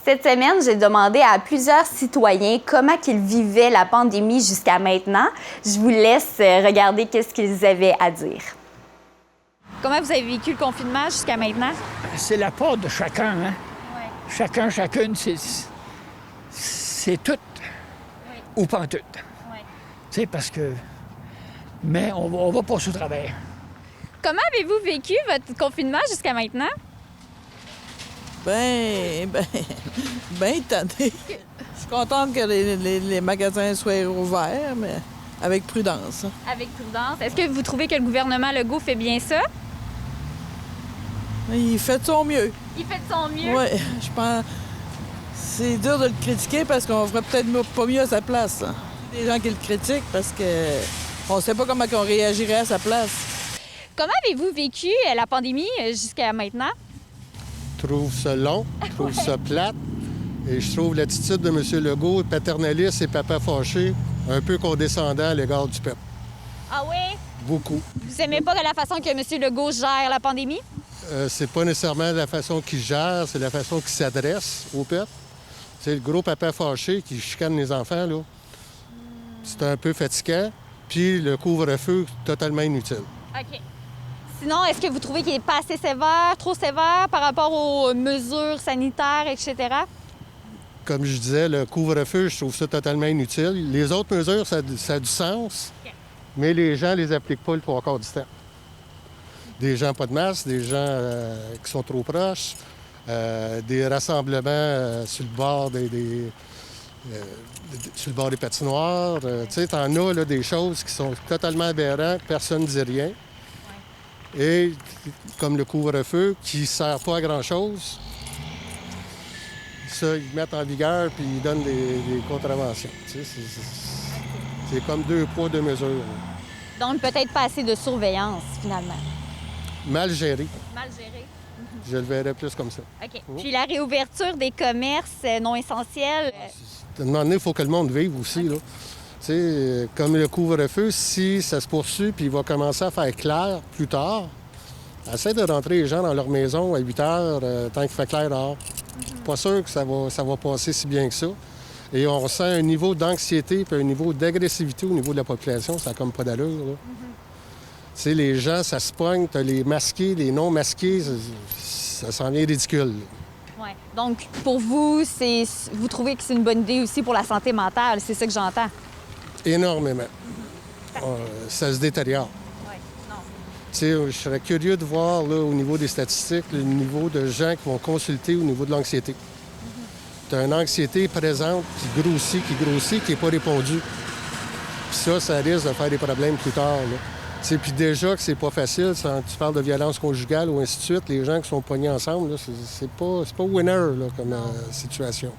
Cette semaine, j'ai demandé à plusieurs citoyens comment ils vivaient la pandémie jusqu'à maintenant. Je vous laisse regarder qu'est-ce qu'ils avaient à dire. Comment vous avez vécu le confinement jusqu'à maintenant? C'est la part de chacun, hein? Ouais. Chacun, chacune, c'est tout. Oui. Ou pas tout. Ouais. Tu sais, parce que... Mais on va passer au travers. Comment avez-vous vécu votre confinement jusqu'à maintenant? Ben tanné. Je suis contente que les magasins soient ouverts, mais avec prudence. Avec prudence. Est-ce que vous trouvez que le gouvernement Legault fait bien ça? Il fait de son mieux. Il fait de son mieux? Oui, je pense. C'est dur de le critiquer parce qu'on ferait peut-être pas mieux à sa place. Il y a des gens qui le critiquent parce qu'on ne sait pas comment on réagirait à sa place. Comment avez-vous vécu la pandémie jusqu'à maintenant? Je trouve ça long, je trouve ça plate. Et je trouve l'attitude de M. Legault, paternaliste et papa fâché, un peu condescendant à l'égard du peuple. Ah oui? Beaucoup. Vous aimez pas la façon que M. Legault gère la pandémie? C'est pas nécessairement la façon qu'il gère, c'est la façon qu'il s'adresse au peuple. C'est le gros papa fâché qui chicane les enfants, là. C'est un peu fatigant. Puis le couvre-feu, totalement inutile. OK. Sinon, est-ce que vous trouvez qu'il n'est pas assez sévère, trop sévère par rapport aux mesures sanitaires, etc.? Comme je disais, le couvre-feu, je trouve ça totalement inutile. Les autres mesures, ça a du sens, OK. mais les gens les appliquent pas le trois quarts du temps. Des gens pas de masque, des gens qui sont trop proches, des rassemblements sur le bord sur le bord des patinoires. Tu sais, t'en as là, des choses qui sont totalement aberrantes, personne ne dit rien. Et comme le couvre-feu, qui ne sert pas à grand-chose, ça, ils mettent en vigueur puis ils donnent des contraventions. Tu sais, c'est comme deux poids, deux mesures. Donc, peut-être pas assez de surveillance, finalement. Mal géré. Mal géré. Je le verrais plus comme ça. OK. Puis la réouverture des commerces non essentiels. À un moment donné, il faut que le monde vive aussi. Là. Tu sais, comme le couvre-feu, si ça se poursuit puis il va commencer à faire clair plus tard, essaie de rentrer les gens dans leur maison à 8 heures tant qu'il fait clair dehors. Pas sûr que ça va passer si bien que ça. Et on ressent un niveau d'anxiété puis un niveau d'agressivité au niveau de la population. Ça n'a comme pas d'allure. Là. Tu sais, les gens, ça se pogne, t'as les masqués, les non-masqués, ça s'en vient ridicule. Ouais. Donc, pour vous, vous trouvez que c'est une bonne idée aussi pour la santé mentale, c'est ça que j'entends? Énormément. Ça se détériore. Oui, non. Tu sais, je serais curieux de voir là, au niveau des statistiques, le niveau de gens qui vont consulter au niveau de l'anxiété. Tu as une anxiété présente qui grossit, qui n'est pas répondue. Puis ça risque de faire des problèmes plus tard. Là. Puis déjà que c'est pas facile, tu parles de violence conjugale ou ainsi de suite, les gens qui sont pognés ensemble, là, c'est pas winner là, comme situation.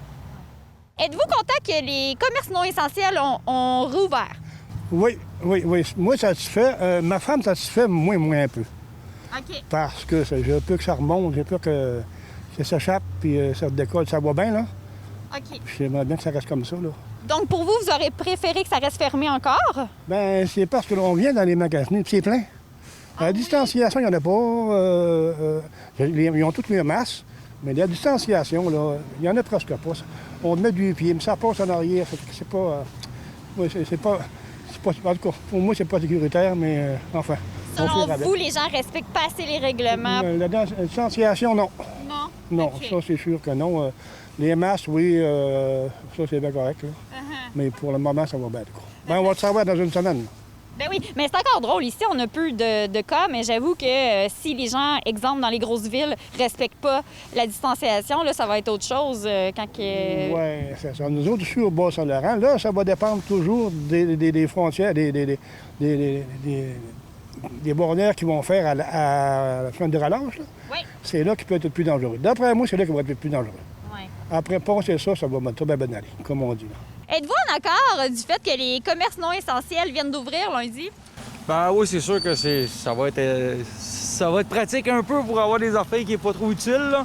Êtes-vous content que les commerces non essentiels ont rouvert? Oui. Moi, satisfait. Ma femme satisfait, moi un peu. OK. Parce que j'ai peur que ça remonte, j'ai peur que ça s'échappe puis ça décolle. Ça va bien, là. OK. Puis j'aimerais bien que ça reste comme ça, là. Donc, pour vous, vous aurez préféré que ça reste fermé encore? Bien, c'est parce que l'on vient dans les magasins, puis c'est plein. La distanciation, il n'y en a pas. Ils ont toutes les masses, mais la distanciation, là, il n'y en a presque pas. On met du pied, mais ça passe en arrière. C'est pas... c'est pas... En tout cas, pour moi, c'est pas sécuritaire, mais enfin... Selon vous, les gens respectent pas assez les règlements? La distanciation, non. Non? Non, OK. ça, c'est sûr que non. Les masques, oui, ça, c'est bien correct. Là. Mais pour le moment, ça va bien. Ben, on va le savoir dans une semaine. Ben oui, mais c'est encore drôle. Ici, on n'a plus de cas, mais j'avoue que si les gens, exemple, dans les grosses villes, respectent pas la distanciation, là, ça va être autre chose quand que... Oui, c'est ça. Nous autres, ici, au Bas-Saint-Laurent, là, ça va dépendre toujours des frontières, des bornières qu'ils vont faire à la fin de relâche. Là. Oui. C'est là qui peut être le plus dangereux. D'après moi, c'est là qui va être le plus dangereux. Oui. Après, passer ça va mettre bien aller, comme on dit. Là. Êtes-vous en accord du fait que les commerces non essentiels viennent d'ouvrir lundi? Ben oui, c'est sûr que ça va être pratique un peu pour avoir des affaires qui n'est pas trop utile. Là.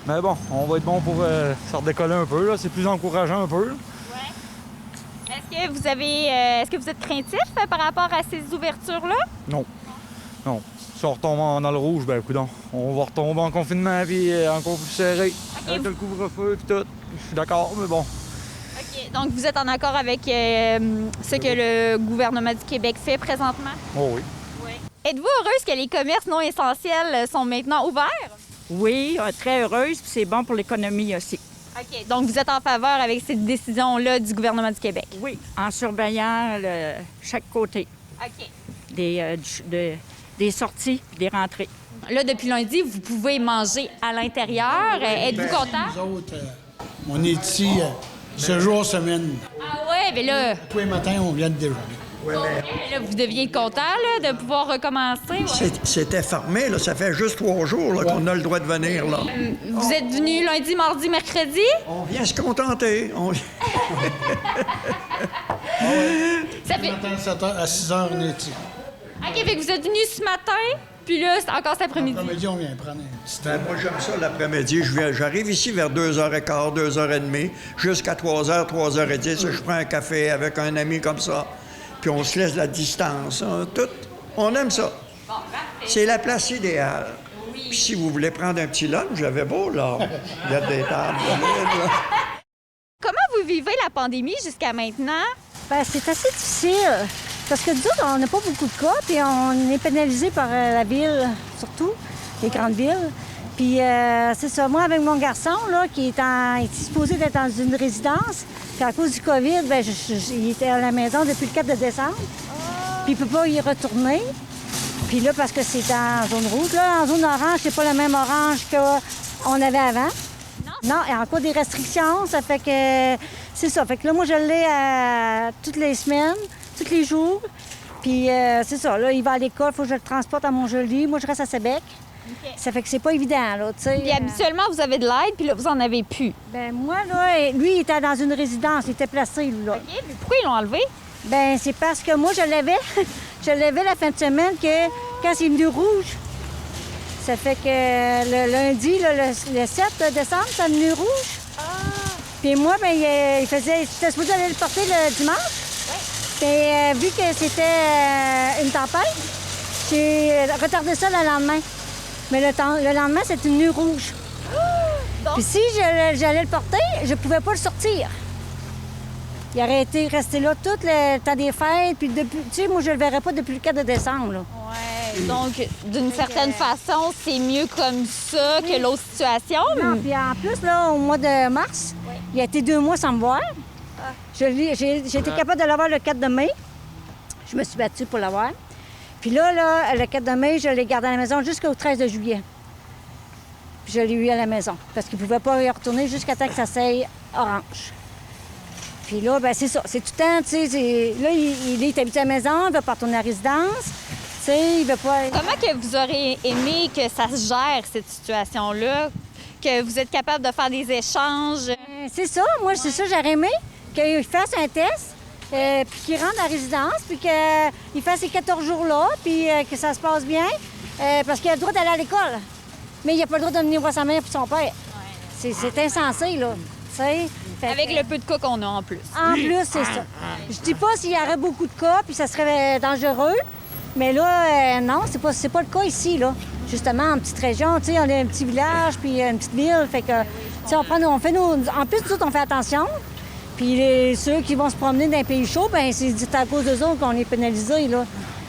Mais bon, on va être bon pour se redécoller un peu. Là. C'est plus encourageant un peu. Là. Ouais. Est-ce que vous êtes craintif par rapport à ces ouvertures-là? Non. Si on retombe dans le rouge, ben coudonc, on va retomber en confinement puis encore plus serré. Avec le couvre-feu et tout. Je suis d'accord, mais bon. OK. Donc, vous êtes en accord avec ce que le gouvernement du Québec fait présentement? Oh oui. Êtes-vous heureuse que les commerces non essentiels sont maintenant ouverts? Oui, très heureuse, puis c'est bon pour l'économie aussi. OK. Donc, vous êtes en faveur avec cette décision-là du gouvernement du Québec? Oui, en surveillant chaque côté OK. des sorties, des rentrées. Là, depuis lundi, vous pouvez manger à l'intérieur. Êtes-vous content? Nous autres, on est ici 7 jours semaine. Ah ouais, mais là, Tous les matins, on vient de déjeuner. là, vous deviez être content là, de pouvoir recommencer. Ouais. C'était fermé, là. Ça fait juste 3 jours là, qu'on a le droit de venir. Là. Vous êtes venu lundi, mardi, mercredi? On vient se contenter. Ça fait... Le matin, 7 heures, à 6 heures, on est ici. OK, fait que vous êtes venu ce matin, puis là, c'est encore cet après-midi. L'après-midi, on vient prendre un petit Ben, moi, j'aime ça l'après-midi. J'arrive ici vers 2h15, 2h30, jusqu'à 3h, 3h10. Je prends un café avec un ami comme ça. Puis on se laisse la distance. Hein, tout. On aime ça. C'est la place idéale. Puis si vous voulez prendre un petit lunch, j'avais beau, là. Il y a des tables. Comment vous vivez la pandémie jusqu'à maintenant? Bien, c'est assez difficile. Parce que nous autres, on n'a pas beaucoup de cas, puis on est pénalisé par la ville, surtout, les grandes villes. Puis c'est ça, moi, avec mon garçon, là, qui est supposé d'être dans une résidence, puis à cause du COVID, bien, il était à la maison depuis le 4 de décembre. Puis il ne peut pas y retourner. Puis là, parce que c'est en zone rouge, là, en zone orange, c'est pas le même orange qu'on avait avant. Non, il y a encore des restrictions, ça fait que c'est ça. Fait que là, moi, je l'ai toutes les semaines, tous les jours. Puis c'est ça, là, il va à l'école, il faut que je le transporte à Montjoli. Moi, je reste à Sébec. Okay. Ça fait que c'est pas évident, là, tu sais. Puis habituellement, vous avez de l'aide, puis là, vous en avez plus. Ben moi, là, lui, il était dans une résidence, il était placé, lui, là. OK, mais pourquoi ils l'ont enlevé? Ben c'est parce que moi, je l'avais. Je l'avais la fin de semaine que quand c'est venu rouge. Ça fait que le lundi, là, le 7 décembre, c'est venu rouge. Ah! Puis moi, ben il faisait... J'étais supposée aller le porter le dimanche. Oui. Puis vu que c'était une tempête, j'ai retardé ça le lendemain. Mais le lendemain, c'est une nuit rouge. Puis si j'allais le porter, je pouvais pas le sortir. Il aurait été resté là tout le temps des fêtes. Puis depuis, tu sais, moi, je le verrais pas depuis le 4 de décembre. Là. Ouais. Donc, d'une certaine façon, c'est mieux comme ça que l'autre situation. Non, puis en plus, là, au mois de mars, il a été 2 mois sans me voir. J'ai été capable de l'avoir le 4 de mai. Je me suis battue pour l'avoir. Puis là, le 4 de mai, je l'ai gardé à la maison jusqu'au 13 de juillet. Puis je l'ai eu à la maison parce qu'il ne pouvait pas y retourner jusqu'à temps que ça s'aille orange. Puis là, ben c'est ça. C'est tout le temps, tu sais, là, il est habitué à la maison, il ne veut pas retourner à la résidence. Tu sais, il veut pas... Comment que vous aurez aimé que ça se gère, cette situation-là? Que vous êtes capable de faire des échanges? C'est ça. Moi, c'est ça, j'aurais aimé qu'il fasse un test. Puis qu'il rentre à la résidence, puis qu'il fasse ces 14 jours-là, puis que ça se passe bien, parce qu'il a le droit d'aller à l'école. Mais il n'a pas le droit de venir voir sa mère et son père. Ouais. C'est insensé, là. Avec le peu de cas qu'on a en plus. En plus, c'est ça. Je dis pas s'il y aurait beaucoup de cas, puis ça serait dangereux, mais là, non, c'est pas le cas ici, là. Justement, en petite région, tu sais, on est un petit village, puis une petite ville, fait que, tu sais, en plus, nous autres, on fait attention. Puis ceux qui vont se promener dans un pays chaud, bien, c'est à cause d'eux autres qu'on est pénalisés, là. Ouais.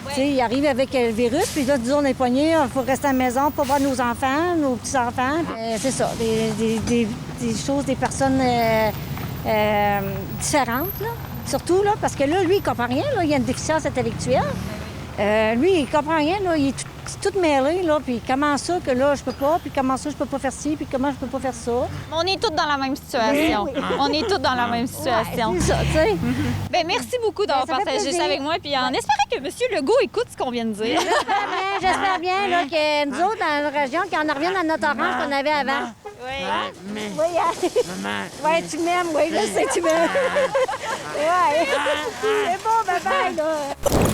Tu sais, ils arrivent avec le virus, puis là, disons, on est poignés, il faut rester à la maison pour voir nos enfants, nos petits-enfants. C'est ça, des choses, des personnes différentes, là. Surtout, là, parce que là, lui, il comprend rien, là, il a une déficience intellectuelle. Lui, il comprend rien, là, il est tout mêlé, là, puis comment ça que là, je peux pas, puis comment ça, je peux pas faire ci, puis comment je peux pas faire ça. On est tous dans la même situation. Oui. On est tous dans la même situation. Ouais, c'est ça, tu sais. Bien, merci beaucoup d'avoir partagé ça avec moi, puis en espérant que M. Legault écoute ce qu'on vient de dire. J'espère bien, là, que nous autres, dans la région, qu'on en revienne à notre orange qu'on avait avant. Oui. Oui, tu m'aimes, oui, je sais, tu m'aimes. Oui. C'est bon, bye-bye, là.